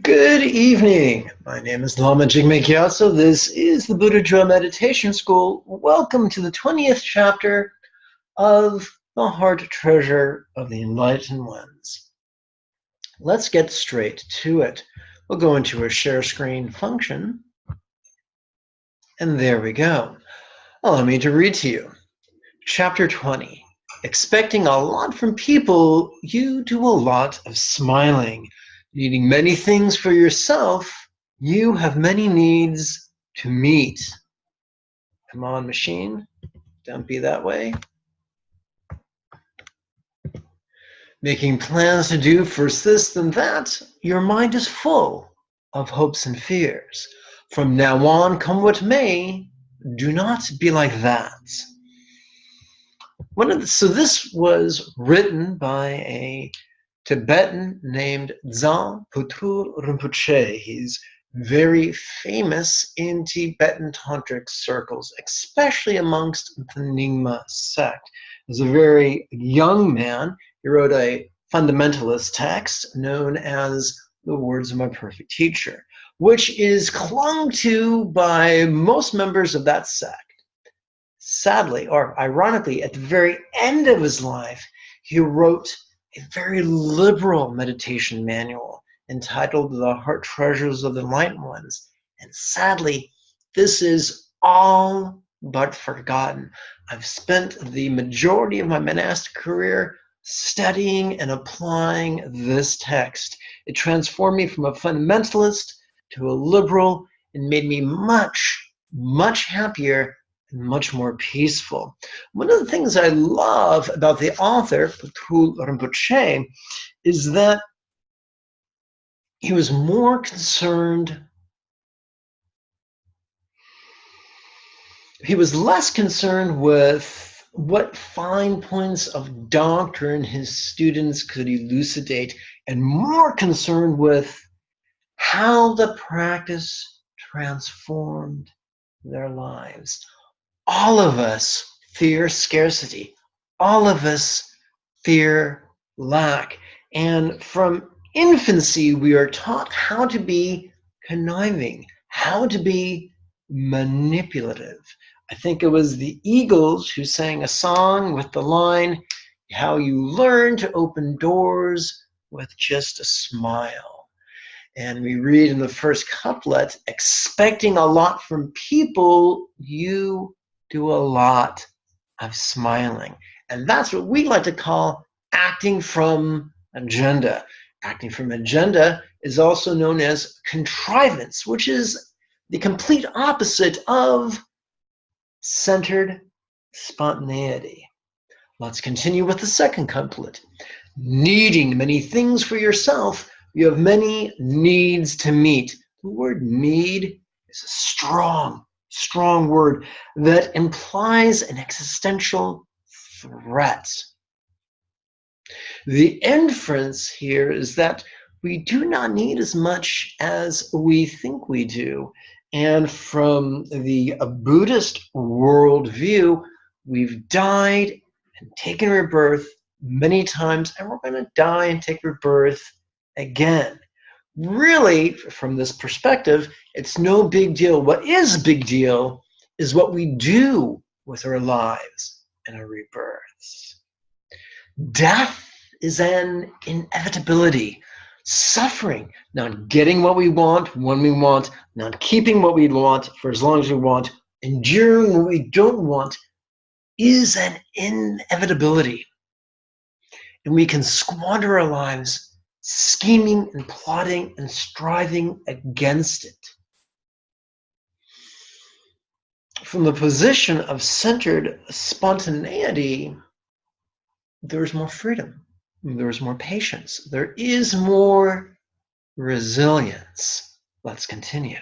Good evening. My name is Lama Jigme Gyatso. This is the Buddha Joy Meditation School. Welcome to the 20th chapter of the Heart Treasure of the Enlightened Ones. Let's get straight to it. We'll go into a share screen function. And there we go. Allow me to read to you. Chapter 20. Expecting a lot from people, you do a lot of smiling. Needing many things for yourself, you have many needs to meet. Come on, machine. Don't be that way. Making plans to do first this, then that, your mind is full of hopes and fears. From now on, come what may, do not be like that. So this was written by a Tibetan named Dzogchen Putul Rinpoche. He's very famous in Tibetan tantric circles, especially amongst the Nyingma sect. He's a very young man. He wrote a fundamentalist text known as The Words of My Perfect Teacher, which is clung to by most members of that sect. Sadly, or ironically, at the very end of his life, he wrote a very liberal meditation manual entitled The Heart Treasures of the Enlightened Ones. And sadly, this is all but forgotten. I've spent the majority of my monastic career studying and applying this text. It transformed me from a fundamentalist to a liberal and made me much, much happier and much more peaceful. One of the things I love about the author, Putul Rinpoche, is that he was more concerned, he was less concerned with what fine points of doctrine his students could elucidate, and more concerned with how the practice transformed their lives. All of us fear scarcity. All of us fear lack. And from infancy, we are taught how to be conniving, how to be manipulative. I think it was the Eagles who sang a song with the line, how you learn to open doors with just a smile. And we read in the first couplet, expecting a lot from people, you do a lot of smiling. And that's what we like to call acting from agenda. Acting from agenda is also known as contrivance, which is the complete opposite of centered spontaneity. Let's continue with the second couplet. Needing many things for yourself, you have many needs to meet. The word need is a strong word that implies an existential threat. The inference here is that we do not need as much as we think we do. And from the Buddhist worldview, we've died and taken rebirth many times, and we're going to die and take rebirth again. Really, from this perspective, it's no big deal. What is a big deal is what we do with our lives and our rebirths. Death is an inevitability. Suffering, not getting what we want when we want, not keeping what we want for as long as we want, enduring what we don't want, is an inevitability. And we can squander our lives scheming and plotting and striving against it. From the position of centered spontaneity, there's more freedom, there's more patience, there is more resilience. Let's continue.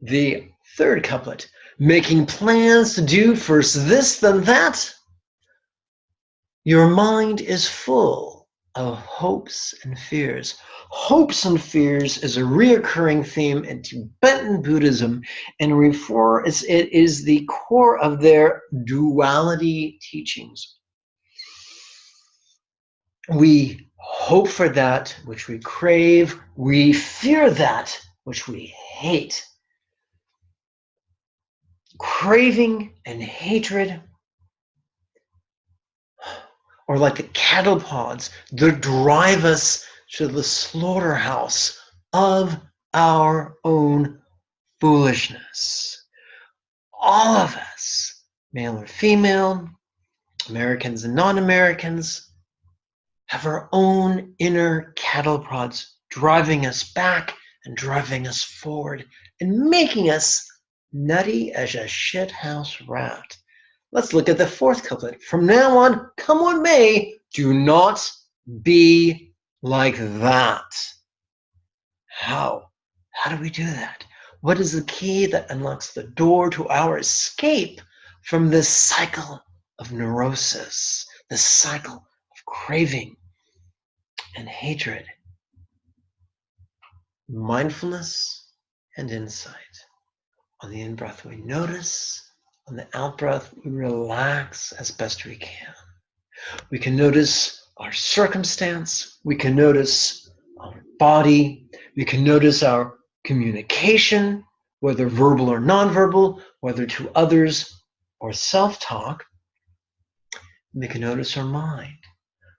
The third couplet, making plans to do first this, then that. Your mind is full of hopes and fears. Hopes and fears is a reoccurring theme in Tibetan Buddhism, and it is the core of their duality teachings. We hope for that which we crave, we fear that which we hate. Craving and hatred are like the cattle pods that drive us to the slaughterhouse of our own foolishness. All of us, male or female, Americans and non-Americans, have our own inner cattle prods driving us back and driving us forward and making us nutty as a shithouse rat. Let's look at the fourth couplet. From now on, come what may, do not be like that. How? How do we do that? What is the key that unlocks the door to our escape from this cycle of neurosis, this cycle of craving and hatred? Mindfulness and insight. On the in-breath, we notice. On the out-breath, we relax as best we can. We can notice our circumstance. We can notice our body. We can notice our communication, whether verbal or nonverbal, whether to others or self-talk. We can notice our mind.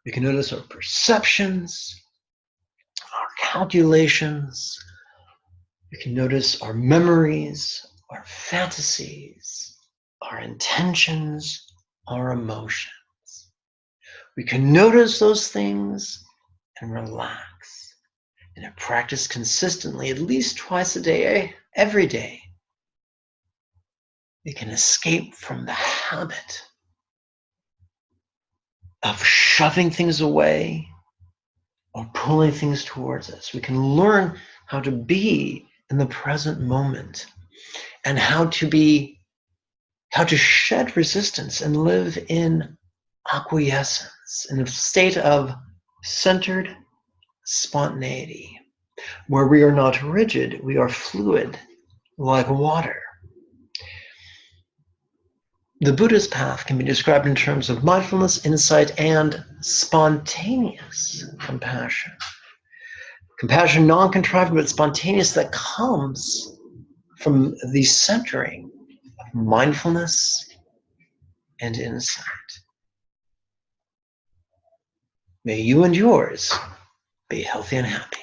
We can notice our perceptions, our calculations. We can notice our memories, our fantasies, our intentions, our emotions. We can notice those things and relax. And if practiced consistently, at least twice a day, every day, we can escape from the habit of shoving things away or pulling things towards us. We can learn how to be in the present moment and how to shed resistance and live in acquiescence, in a state of centered spontaneity, where we are not rigid, we are fluid, like water. The Buddha's path can be described in terms of mindfulness, insight, and spontaneous compassion. Compassion, non-contrived but spontaneous, that comes from the centering of mindfulness and insight. May you and yours be healthy and happy.